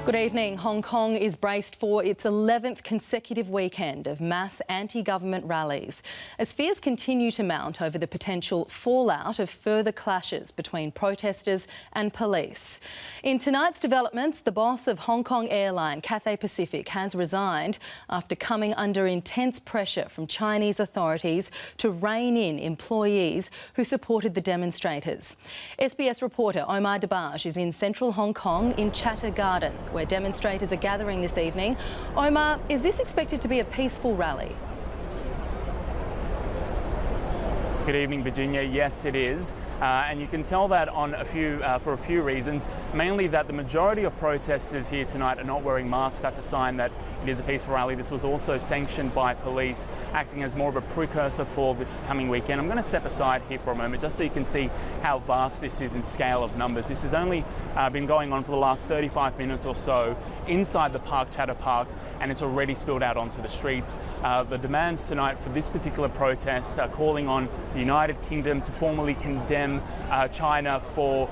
Good evening. Hong Kong is braced for its 11th consecutive weekend of mass anti-government rallies as fears continue to mount over the potential fallout of further clashes between protesters and police. In tonight's developments, the boss of Hong Kong airline Cathay Pacific has resigned after coming under intense pressure from Chinese authorities to rein in employees who supported the demonstrators. SBS reporter Omar Dabbagh is in central Hong Kong in Chatter Garden, where demonstrators are gathering this evening. Omar, is this expected to be a peaceful rally? Good evening, Virginia. Yes, it is. And you can tell that on for a few reasons, mainly that the majority of protesters here tonight are not wearing masks. That's a sign that it is a peaceful rally. This was also sanctioned by police, acting as more of a precursor for this coming weekend. I'm going to step aside here for a moment just so you can see how vast this is in scale of numbers. This has only been going on for the last 35 minutes or so inside the park, Chatter Park, and it's already spilled out onto the streets. The demands tonight for this particular protest are calling on the United Kingdom to formally condemn China for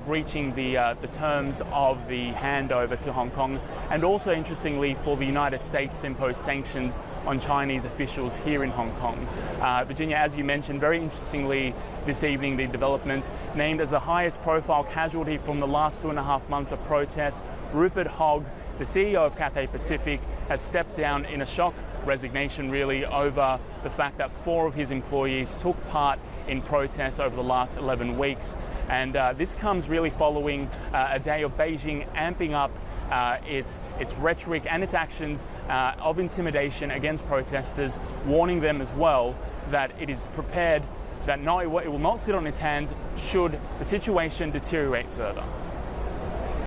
breaching the terms of the handover to Hong Kong, and also, interestingly, for the United States to impose sanctions on Chinese officials here in Hong Kong. Virginia, as you mentioned, very interestingly, this evening the developments named as the highest profile casualty from the last 2.5 months of protests, Rupert Hogg, the CEO of Cathay Pacific, has stepped down in a shock resignation really over the fact that 4 of his employees took part in protests over the last 11 weeks. And this comes really following a day of Beijing amping up its rhetoric and its actions of intimidation against protesters, warning them as well that it is prepared, that it will not sit on its hands should the situation deteriorate further.